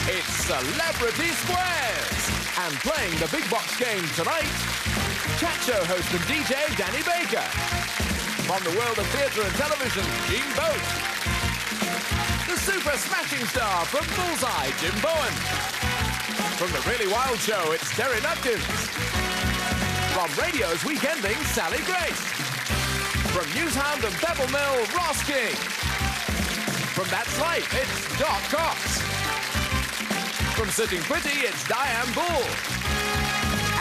It's Celebrity Squares! And playing the big box game tonight, chat show host and DJ Danny Baker. From the world of theatre and television, Gene Boat. The super smashing star from Bullseye, Jim Bowen. From The Really Wild Show, it's Terry Nutkins. From radio's weekending, Sally Grace. From Newshound and Pebble Mill, Ross King. From That's Life, it's Doc Cox. From Sitting Pretty, it's Diane Bull.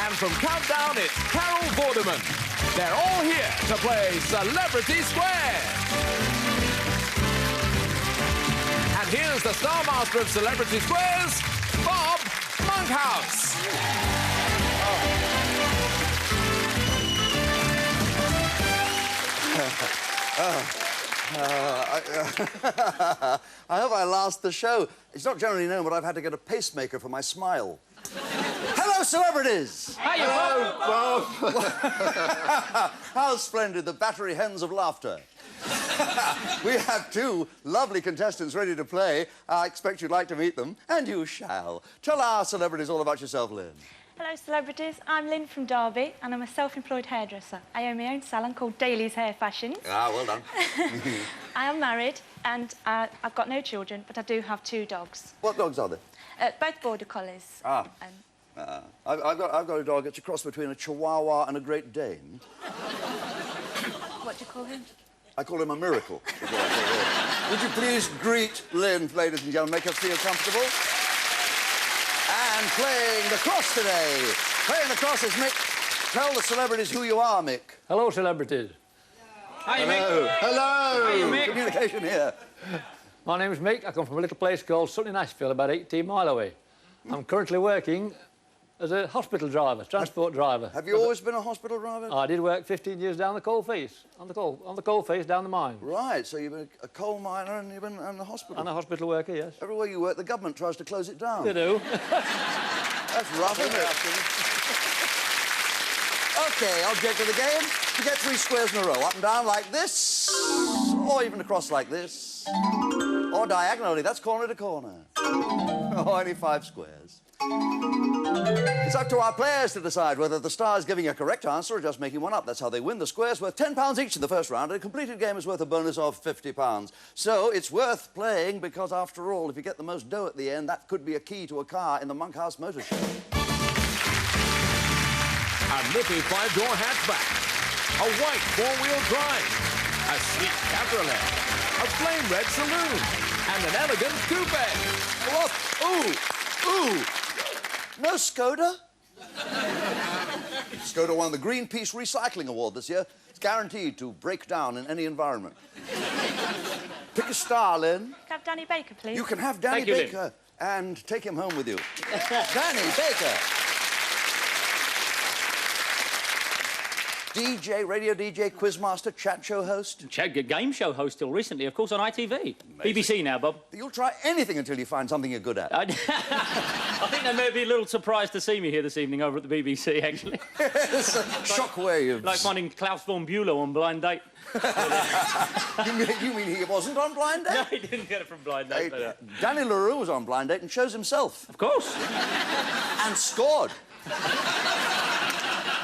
And from Countdown, it's Carol Vorderman. They're all here to play Celebrity Square. And here's the star master of Celebrity Squares, Bob Monkhouse. I hope I last the show. It's not generally known, but I've had to get a pacemaker for my smile. Hello, celebrities! Hello, Bob! How splendid, the battery hens of laughter. We have two lovely contestants ready to play. I expect you'd like to meet them, and you shall. Tell our celebrities all about yourself, Lynn. Hello, celebrities. I'm Lynn from Derby, and I'm a self-employed hairdresser. I own my own salon called Daly's Hair Fashions. Ah, well done. I am married, and I've got no children, but I do have 2 dogs. What dogs are they? Both border collies. Ah. I've got a dog. It's a cross between a Chihuahua and a Great Dane. What do you call him? I call him a miracle. is what I call him. Would you please greet Lynn, ladies and gentlemen, make us feel comfortable? And playing the cross today. Playing the cross is Mick. Tell the celebrities who you are, Mick. Hello, celebrities. Hi, Mick. Hello. Hi, Mick. Communication here. My name's Mick. I come from a little place called Sutton in Ashfield, about 18 miles away. I'm currently working as a hospital driver, transport driver. Have you always been a hospital driver? I did work 15 years down the coal face, on the coal face down the mine. Right, so you've been a coal miner and you've been in the hospital. And a hospital worker, yes. Everywhere you work, the government tries to close it down. They do. That's rough, isn't it? OK, object of the game, you get 3 squares in a row, up and down like this, or even across like this, or diagonally, that's corner to corner. Or only 5 squares. It's up to our players to decide whether the star is giving a correct answer or just making one up. That's how they win. The square's worth £10 each in the first round, and a completed game is worth a bonus of £50. So it's worth playing because, after all, if you get the most dough at the end, that could be a key to a car in the Monkhouse Motor Show. A nippy 5-door hatchback, a white 4-wheel drive, a sleek cabriolet, a flame red saloon, and an elegant coupe. What? Ooh! No Skoda? Skoda won the Greenpeace Recycling Award this year. It's guaranteed to break down in any environment. Pick a star, Lynn. Can I have Danny Baker, please? You can have Danny Baker and take him home with you. Danny Baker. DJ, radio DJ, quizmaster, chat show host. Game show host till recently, of course, on ITV. BBC now, Bob. You'll try anything until you find something you're good at. I think they may be a little surprised to see me here this evening over at the BBC, actually. It's a shockwaves. Like finding Klaus von Bülow on Blind Date. You mean he wasn't on Blind Date? No, he didn't get it from Blind Date. Hey, Danny LaRue was on Blind Date and chose himself. Of course. And scored.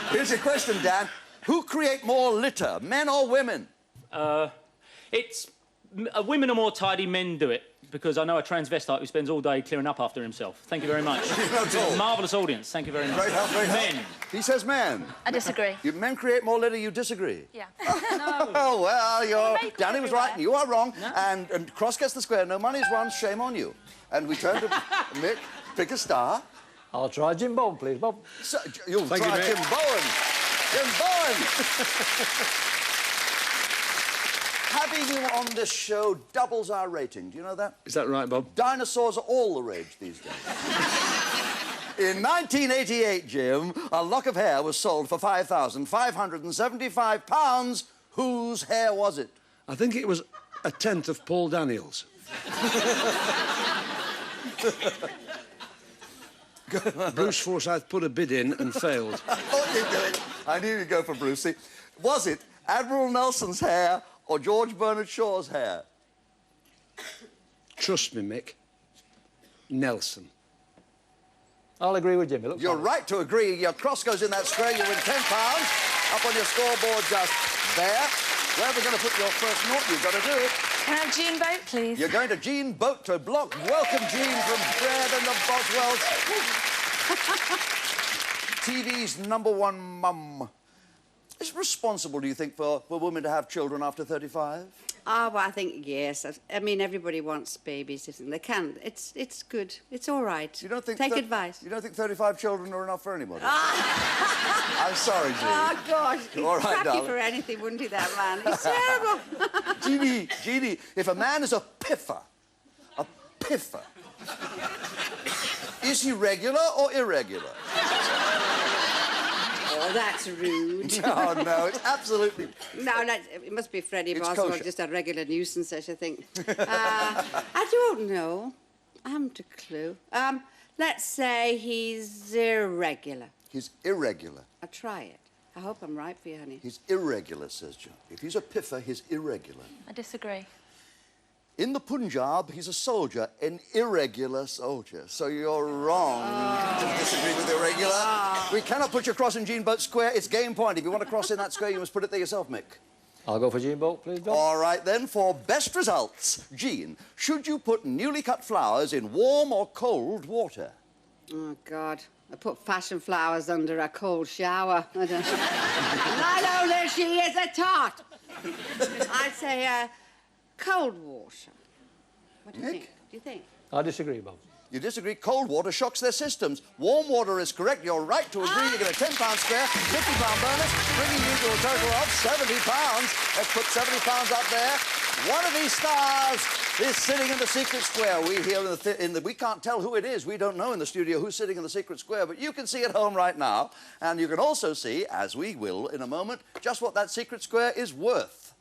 Here's your question, Dan. Who create more litter, men or women? Women are more tidy, men do it. Because I know a transvestite who spends all day clearing up after himself. Thank you very much. Not at all. Marvellous audience. Thank you very much. Great help, great help. Men. He says men. I disagree. Men create more litter, you disagree? Yeah. No. Oh, well, Danny was right everywhere. and you are wrong. No. And cross gets the square. No money's won, shame on you. And we turn to Mick, pick a star. I'll try Jim Bowen, please, Bob. So, you'll Thank try you, Jim Mick. Bowen. Jim Bowen! Having you on this show doubles our rating. Do you know that? Is that right, Bob? Dinosaurs are all the rage these days. In 1988, Jim, a lock of hair was sold for £5,575. Whose hair was it? I think it was a tenth of Paul Daniels. Bruce Forsyth put a bid in and failed. I knew you'd go for Brucey. Was it Admiral Nelson's hair or George Bernard Shaw's hair? Trust me, Mick. Nelson. I'll agree with Jimmy. Look, You're right to agree. Your cross goes in that square. You win £10. Up on your scoreboard just there. Where are we going to put your first naught? You've got to do it. Can I have Jean Boat, please? You're going to Jean Boat to block. Welcome, Jean, from Bread and the Boswells. TV's #1 mum. Is it responsible, do you think, for women to have children after 35? Oh, well, I think, yes. I mean, everybody wants babies if they can. It's good. It's all right. You don't think Take advice. You don't think 35 children are enough for anybody? I'm sorry, Jean. Oh, God. He'd All right, crack you darling. for anything, wouldn't he, that man? He's terrible. Jeannie, if a man is a piffer, is he regular or irregular? Oh, that's rude. No, it's absolutely... No, it must be Freddie It's Boswell, kosher. just a regular nuisance, I should think. I don't know. I haven't a clue. Let's say he's irregular. He's irregular. I'll try it. I hope I'm right for you, honey. He's irregular, says John. If he's a piffer, he's irregular. I disagree. In the Punjab, he's a soldier, an irregular soldier. So you're wrong to disagree with irregular. We cannot put your cross in Jean Boat Square. It's game point. If you want to cross in that square, you must put it there yourself, Mick. I'll go for Jean Boat, please, John. All right, then, for best results, Jean, should you put newly cut flowers in warm or cold water? Oh, God. I put fashion flowers under a cold shower. I don't... Not only she is a tart. I'd say, cold water. What do you Nick? think? Do you think? I disagree, Bob. You disagree. Cold water shocks their systems. Warm water is correct. You're right to agree. You get a £10 square, £50 bonus, bringing you to a total of £70. Let's put £70 up there. One of these stars is sitting in the secret square. We here we can't tell who it is. We don't know in the studio who's sitting in the secret square, but you can see at home right now, and you can also see, as we will in a moment, just what that secret square is worth.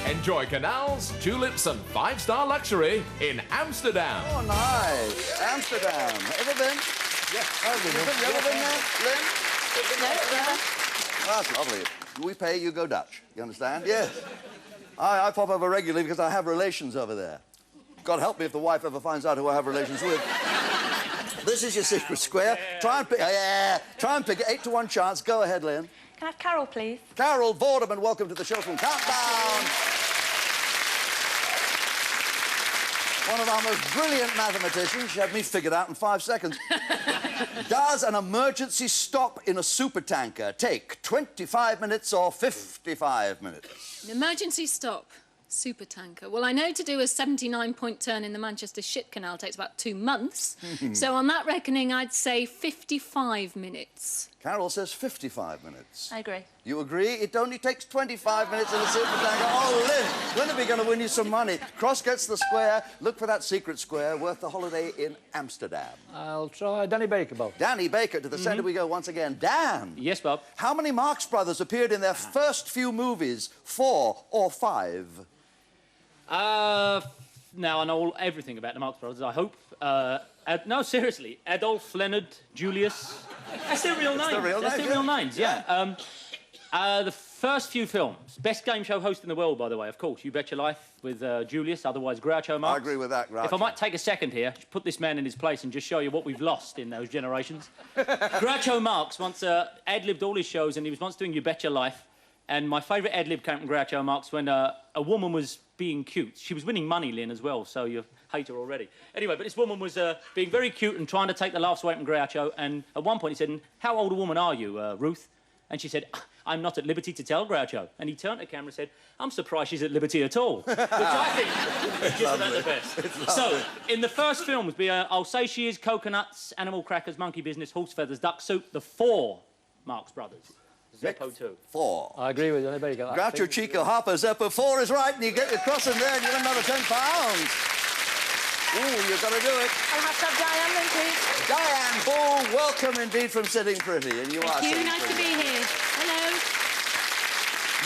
Enjoy canals, tulips and 5-star luxury in Amsterdam. Oh, nice. Amsterdam. Ever been? Yeah. You ever been there, Lynn? Never. That's lovely. We pay, you go Dutch. You understand? Yes. I pop over regularly because I have relations over there. God help me if the wife ever finds out who I have relations with. This is your secret square. Try and pick... Try and pick it. 8 to 1 chance. Go ahead, Lynn. Can I have Carol, please? Carol Vorderman, welcome to the show from Countdown. One of our most brilliant mathematicians. She had me figured out in 5 seconds. Does an emergency stop in a supertanker take 25 minutes or 55 minutes? An emergency stop, supertanker. Well, I know to do a 79-point turn in the Manchester Ship Canal takes about 2 months. So on that reckoning, I'd say 55 minutes. Carol says 55 minutes. I agree. You agree? It only takes 25 minutes in a supertanker. Oh, Lynn, we're going to win you some money. Cross gets the square. Look for that secret square worth the holiday in Amsterdam. I'll try Danny Baker, Bob. Danny Baker, to the centre we go once again. Dan. Yes, Bob. How many Marx Brothers appeared in their first few movies? 4 or 5? Now I know everything about the Marx Brothers, I hope. No, seriously. Adolf, Leonard, Julius. That's their real names. That's their real names, yeah. The first few films. Best game show host in the world, by the way, of course. You Bet Your Life with Julius, otherwise Groucho Marx. I agree with that, Groucho. If I might take a second here, put this man in his place and just show you what we've lost in those generations. Groucho Marx once ad-libbed all his shows, and he was once doing You Bet Your Life. And my favourite ad-lib came from Groucho Marx when a woman was being cute. She was winning money, Lynn, as well, so you hate her already. Anyway, but this woman was being very cute and trying to take the laughs away from Groucho, and at one point he said, "How old a woman are you, Ruth?" And she said, "I'm not at liberty to tell, Groucho." And he turned to the camera and said, "I'm surprised she's at liberty at all." Which I think is just about the best. So, in the first films, I'll Say She Is, Coconuts, Animal Crackers, Monkey Business, Horse Feathers, Duck Soup, the 4 Marx Brothers. Zeppo 2. 4. I agree with Danny Baker. Groucho, Chico, Harper, Zeppo. 4 is right, and you get your cross in there, and you win another £10. Ooh, you've got to do it. I'll have to have Diane then, please. Diane Bull, welcome indeed from Sitting Pretty, and you are Thank you, Sitting nice to Pretty. be here. Hello.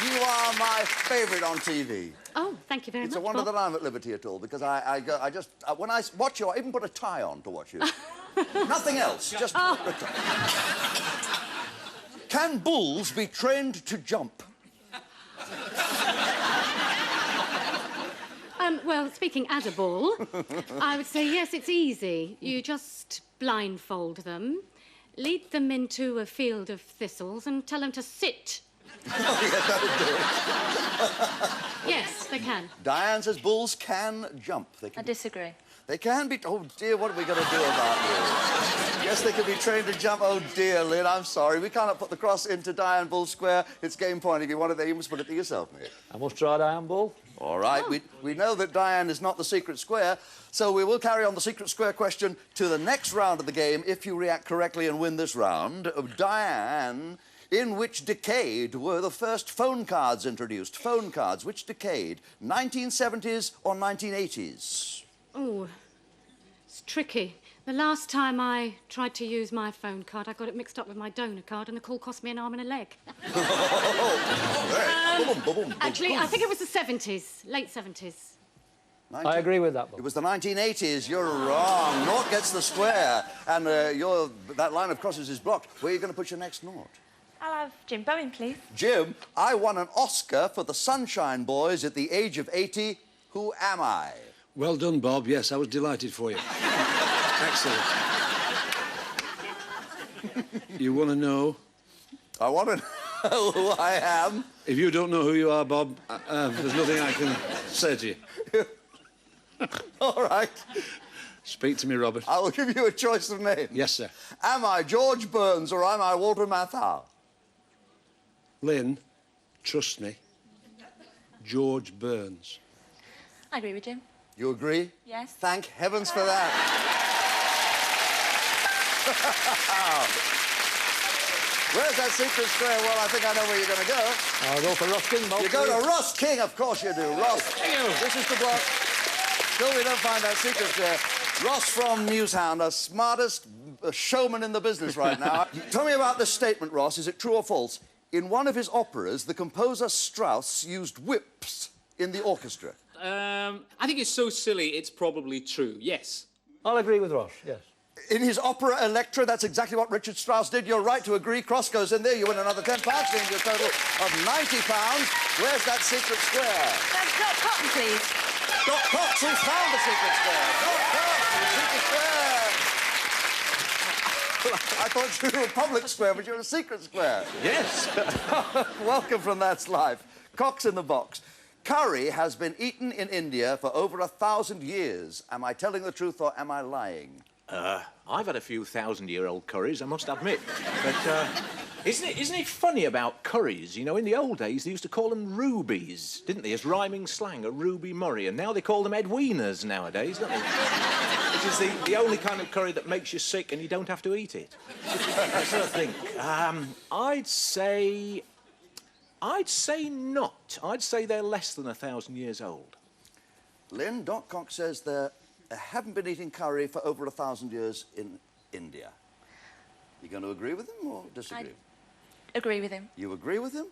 You are my favourite on TV. Oh, thank you very It's much. a wonder Bob. that I'm at liberty at all, because when I watch you, I even put a tie on to watch you. Nothing else, just a tie. Can bulls be trained to jump? Well, speaking as a bull, I would say yes, it's easy. You just blindfold them, lead them into a field of thistles and tell them to sit. Oh, yeah, that'll do it. Yes, they can. Diane says bulls can jump. I disagree. They can be... Oh, dear, what are we going to do about this? Yes, they can be trained to jump. Oh, dear, Lynn, I'm sorry. We cannot put the cross into Diane Bull Square. It's game point. If you want it there, you must put it to yourself, mate. I must try Diane Bull. All right. We know that Diane is not the secret square, so we will carry on the secret square question to the next round of the game if you react correctly and win this round. Diane, in which decade were the first phone cards introduced? Phone cards, which decade? 1970s or 1980s? Oh, it's tricky. The last time I tried to use my phone card, I got it mixed up with my donor card, and the call cost me an arm and a leg. Actually, I think it was the 70s, late 70s. I agree with that, Bob. It was the 1980s. You're wrong. Naught gets the square, and that line of crosses is blocked. Where are you going to put your next naught? I'll have Jim Bowen, please. Jim, I won an Oscar for the Sunshine Boys at the age of 80. Who am I? Well done, Bob. Yes, I was delighted for you. Excellent. You want to know? I want to know who I am. If you don't know who you are, Bob, there's nothing I can say to you. All right. Speak to me, Robert. I will give you a choice of names. Yes, sir. Am I George Burns or am I Walter Matthau? Lynn, trust me. George Burns. I agree with Jim. You agree? Yes. Thank heavens for that. Where's that secret square? Well, I think I know where you're going to go. I'll go for Ross King, Bob. You go to Ross King, of course you do. Ross. Thank you. This is the block. Still, we don't find that secret square. Ross from Newshound, the smartest showman in the business right now. Tell me about this statement, Ross. Is it true or false? In one of his operas, the composer Strauss used whips in the orchestra. I think it's so silly, it's probably true, yes. I'll agree with Ross, yes. In his opera Electra, that's exactly what Richard Strauss did. You're right to agree. Cross goes in there. You win another £10, giving you a total of £90. Where's that secret square? That's Doc Cotton, please. Doc Cox, who found the secret square? Doc Cox, the secret square. I thought you were a public square, but you're a secret square. Yes. Welcome from That's Life. Cox in the box. Curry has been eaten in India for over 1,000 years. Am I telling the truth or am I lying? I've had a few thousand-year-old curries, I must admit. But isn't it funny about curries? You know, in the old days, they used to call them rubies, didn't they, as rhyming slang, a Ruby Murray, and now they call them Edwinas nowadays, don't they? Which is the only kind of curry that makes you sick and you don't have to eat it. I sort of think, I'd say not. I'd say they're less than 1,000 years old. Lynn, Doc Cox says they haven't been eating curry for over 1,000 years in India. You going to agree with him or disagree? I agree with him. You agree with him?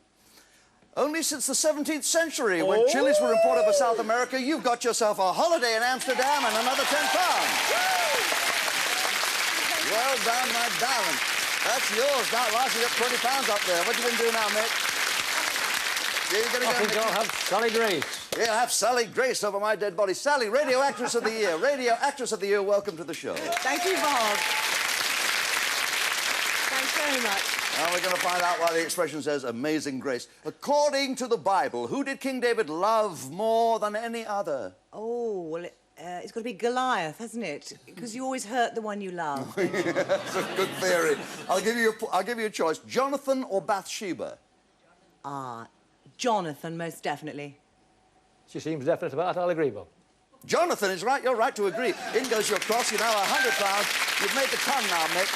Only since the 17th century, when chilies were imported for South America, you've got yourself a holiday in Amsterdam and another £10. Well done, my darling. That's yours. Now, last you got £20 up there. What are you going to do now, Mick? Yeah, you're going to go... I think I'll have Sally Grace. Yeah, I'll have Sally Grace over my dead body. Sally, Radio Actress of the Year. Radio Actress of the Year, welcome to the show. Thank you, Bob. Thanks very much. Now we're going to find out why the expression says amazing grace. According to the Bible, who did King David love more than any other? Oh, well, it's got to be Goliath, hasn't it? Because you always hurt the one you love. Yeah, that's a good theory. I'll give you a choice. Jonathan or Bathsheba? Jonathan, most definitely. She seems definite about that. I'll agree, Bob. Jonathan is right. You're right to agree. In goes your cross. You're now £100. You've made the ton now, Mick.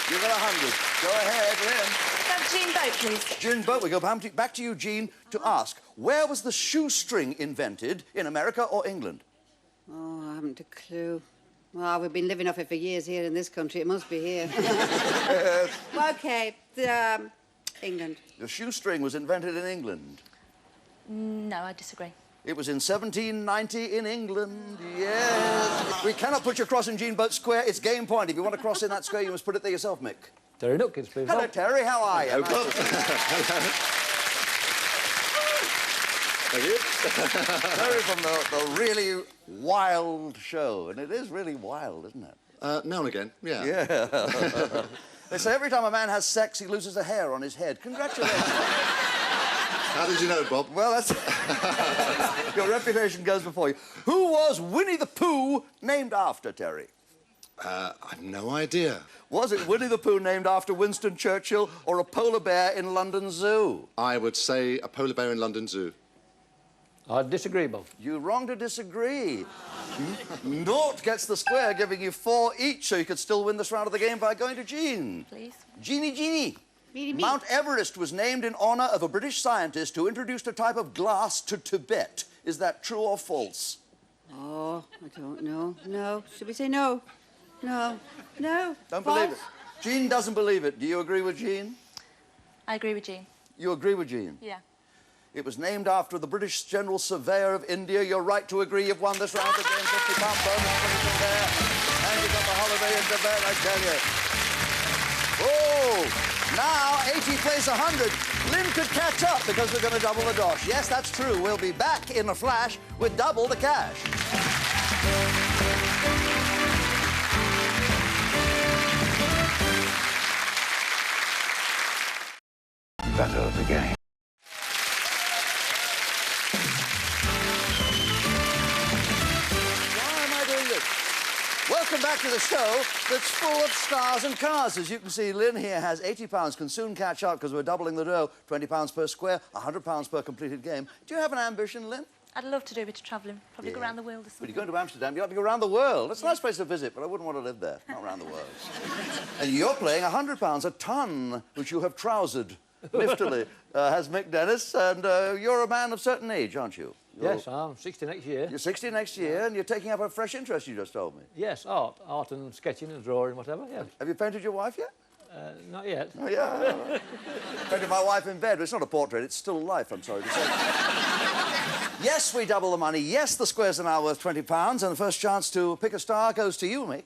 You've got 100. Go ahead, Lynn. Have Jean Boat, please. Jean Boat. We go back to you, Jean, to ask, where was the shoestring invented, in America or England? Oh, I haven't a clue. Well, we've been living off it for years here in this country. It must be here. Well, OK, England. The shoestring was invented in England. No, I disagree. It was in 1790 in England, yes. We cannot put your cross in Jean Boat Square. It's game point. If you want to cross in that square, you must put it there yourself, Mick. Terry Nutkins, please. Hello, Terry. How are you? Thank you. Terry from the really wild show. And it is really wild, isn't it? Now and again, yeah. Yeah. They say every time a man has sex, he loses a hair on his head. Congratulations. How did you know, Bob? Well, that's... Your reputation goes before you. Who was Winnie the Pooh named after, Terry? I've no idea. Was it Winnie the Pooh named after Winston Churchill or a polar bear in London Zoo? I would say a polar bear in London Zoo. I disagree, Bob. You're wrong to disagree. Nort gets the square, giving you 4 each, so you could still win this round of the game by going to Jean. Please. Jeannie. Me. Mount Everest was named in honour of a British scientist who introduced a type of glass to Tibet. Is that true or false? Oh, I don't know. No. Should we say no? No. No. Don't False? believe it. Jean doesn't believe it. Do you agree with Jean? I agree with Jean. You agree with Jean? Yeah. It was named after the British General Surveyor of India. You're right to agree. You've won this round of the game. £50 bonus from there. And you've got the holiday in Tibet, I tell you. Oh! Now, 80 plays 100. Lynn could catch up because we're going to double the dosh. Yes, that's true. We'll be back in a flash with double the cash. Better the game. Why am I doing this? Welcome back to the show that's full of stars and cars. As you can see, Lynn here has £80, can soon catch up because we're doubling the dough. £20 per square, £100 per completed game. Do you have an ambition, Lynn? I'd love to do a bit of travelling. Probably go around the world or But something. you're going to Amsterdam, you like to go around the world. It's a nice place to visit, but I wouldn't want to live there. Not around the world. And you're playing £100, a ton, which you have trousered liftily, has Mick Dennis, and you're a man of certain age, aren't you? Yes, I'm 60 next year. You're 60 next year, and you're taking up a fresh interest, you just told me. Yes, art and sketching and drawing, whatever, yes. Have you painted your wife yet? Not yet. Oh, yeah. Painted my wife in bed, but it's not a portrait, it's still life, I'm sorry to say. Yes, we double the money. Yes, the squares are now worth £20, and the first chance to pick a star goes to you, Mick.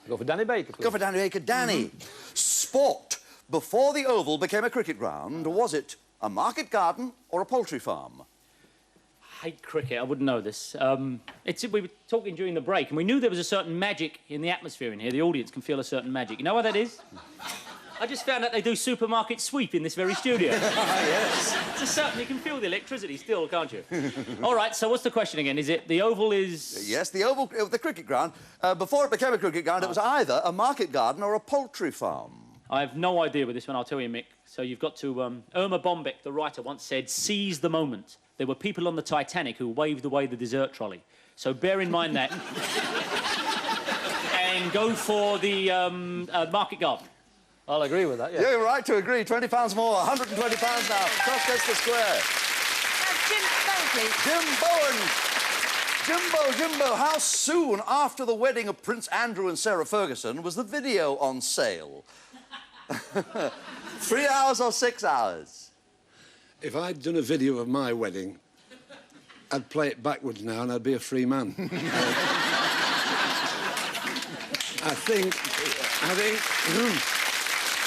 Go for Danny Baker, please. Go for Danny Baker. Danny, sport. Before the Oval became a cricket ground, was it a market garden or a poultry farm? I hate cricket. I wouldn't know this. We were talking during the break, and we knew there was a certain magic in the atmosphere in here. The audience can feel a certain magic. You know what that is? I just found out they do supermarket sweep in this very studio. Yes. It's a certain... You can feel the electricity still, can't you? All right, so what's the question again? Is it the Oval is... Yes, the Oval, the cricket ground. Before it became a cricket ground, it was either a market garden or a poultry farm. I have no idea with this one, I'll tell you, Mick. So you've got to... Irma Bombeck, the writer, once said, seize the moment. There were people on the Titanic who waved away the dessert trolley. So bear in mind that. And go for the market garden. I'll agree with that, yeah. You're right to agree. £20 more, £120 now. Cross gets the square. Jim Bowen, please. Jimbo, how soon after the wedding of Prince Andrew and Sarah Ferguson was the video on sale? 3 hours or 6 hours? If I'd done a video of my wedding, I'd play it backwards now and I'd be a free man. I think...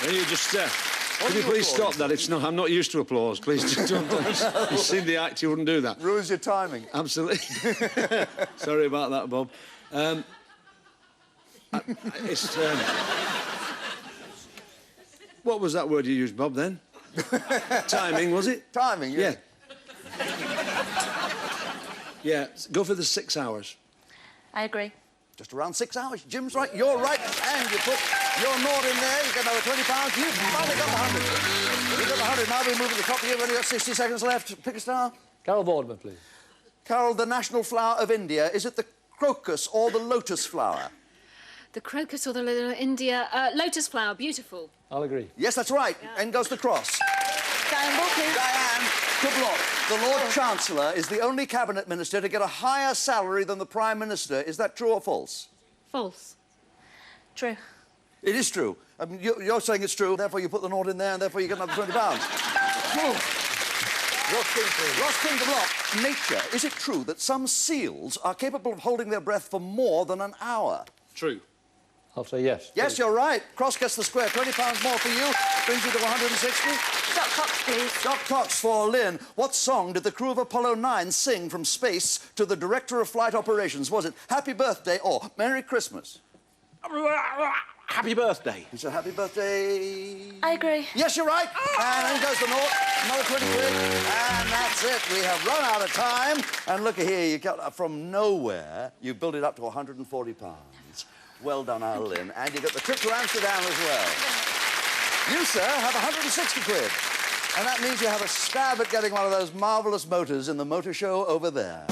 Can you just... Can you please stop that? It's not... I'm not used to applause. Please just don't... You seen the act, you wouldn't do that. Ruins your timing. Absolutely. Sorry about that, Bob. It's... What was that word you used, Bob, then? Timing, was it? Timing, yeah. Yeah, go for the 6 hours. I agree. Just around 6 hours. Jim's right, you're right. And you put your Nord in there, you get another £20. You've finally got the 100. You've got the 100. Now we move to the top of you. We've only got 60 seconds left. Pick a star. Carol Boardman, please. Carol, the national flower of India, is it the crocus or the lotus flower? The crocus or the India... lotus flower, beautiful. I'll agree. Yes, that's right. Yeah. And goes the cross. Diane Ball, please. Diane, good luck. The Lord Chancellor is the only cabinet minister to get a higher salary than the Prime Minister. Is that true or false? False. True. It is true. I mean, you're saying it's true, therefore you put the Nord in there, and therefore you get another £20. Ross King, good luck. Nature, is it true that some seals are capable of holding their breath for more than an hour? True. I'll say yes. Yes, you're right. Cross gets the square. £20 more for you. Brings you to 160. Doc Cox, please. Doc Cox for Lynn. What song did the crew of Apollo 9 sing from space to the director of flight operations? Was it Happy Birthday or Merry Christmas? Happy birthday. He said Happy Birthday. I agree. Yes, you're right. And in goes the naught. Another 20 quid. And that's it. We have run out of time. And look here, you got from nowhere, you built it up to £140. Well done, Al Lynn. And you got the trip to Amsterdam as well. You, sir, have 160 quid. And that means you have a stab at getting one of those marvellous motors in the motor show over there.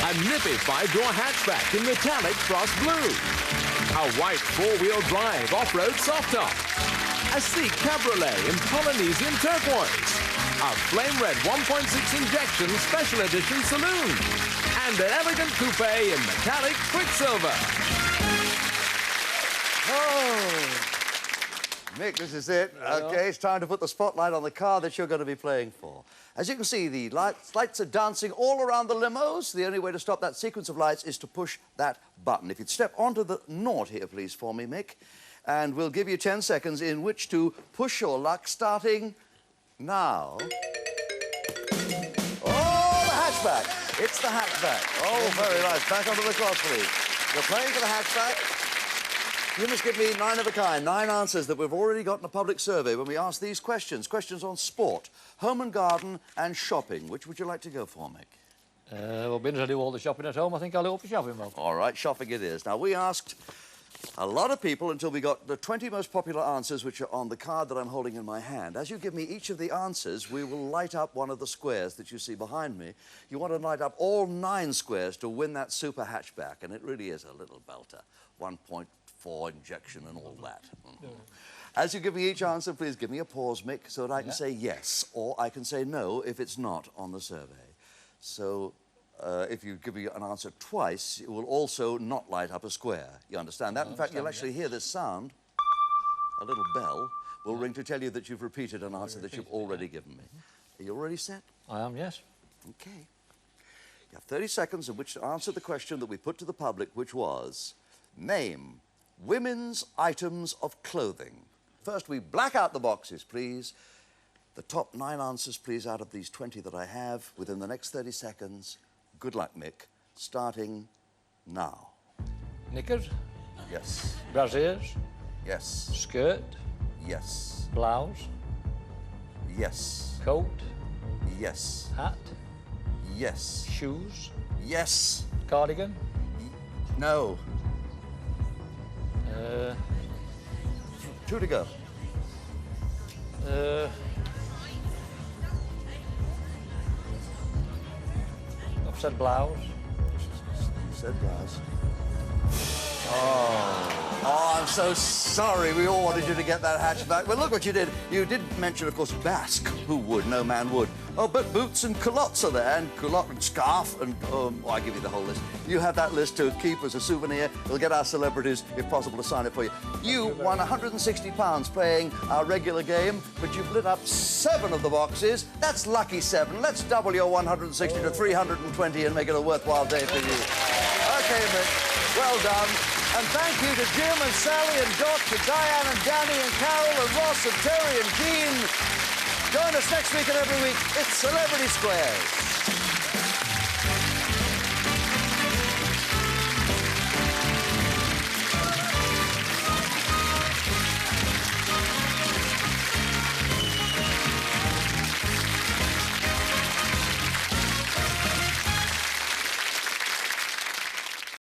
A nippy 5-door hatchback in metallic frost blue. A white 4-wheel drive off-road soft top. A sleek cabriolet in Polynesian turquoise. A flame red 1.6 injection special edition saloon. And an elegant coupe in metallic quicksilver. Oh. Mick, this is it. OK, it's time to put the spotlight on the car that you're going to be playing for. As you can see, the lights are dancing all around the limos. The only way to stop that sequence of lights is to push that button. If you'd step onto the naught here, please, for me, Mick. And we'll give you 10 seconds in which to push your luck, starting now. Oh, the hatchback. It's the hatchback. Oh, very nice. Back onto the cross, please. You're playing for the hatchback. You must give me 9 of a kind, 9 answers that we've already got in a public survey when we ask these questions. Questions on sport, home and garden, and shopping. Which would you like to go for, Mick? Well, being as I do all the shopping at home, I think I'll go for shopping, Bob. All right, shopping it is. Now, we asked a lot of people until we got the 20 most popular answers, which are on the card that I'm holding in my hand. As you give me each of the answers, we will light up one of the squares that you see behind me. You want to light up all 9 squares to win that super hatchback, and it really is a little belter. 1.4 injection and all that. As you give me each answer, please give me a pause, Mick, so that I can say yes, or I can say no if it's not on the survey. So if you give me an answer twice, it will also not light up a square. You understand that? In fact, you'll actually hear this sound. A little bell will ring to tell you that you've repeated an answer that you've already given me. Are you already set? I am, yes. OK. You have 30 seconds in which to answer the question that we put to the public, which was, name women's items of clothing. First, we black out the boxes, please. The top 9 answers, please, out of these 20 that I have within the next 30 seconds. Good luck, Mick. Starting now. Knickers? Yes. Brassieres? Yes. Skirt? Yes. Blouse? Yes. Coat? Yes. Hat? Yes. Shoes? Yes. Cardigan? No. 2 to go. I've said blouse. Said blouse. Oh, I'm so sorry. We all wanted you to get that hatchback. But look what you did. You did mention, of course, Basque. Who would? No man would. Oh, but boots and culottes are there, and culotte and scarf, and I give you the whole list. You have that list to keep as a souvenir. We'll get our celebrities, if possible, to sign it for you. You won £160 playing our regular game, but you've lit up 7 of the boxes. That's lucky 7. Let's double your 160 to 320 and make it a worthwhile day for you. OK, Mick. Well done. And thank you to Jim and Sally and Doc, to Diane and Danny and Carol and Ross and Terry and Jean. Join us next week and every week. It's Celebrity Squares.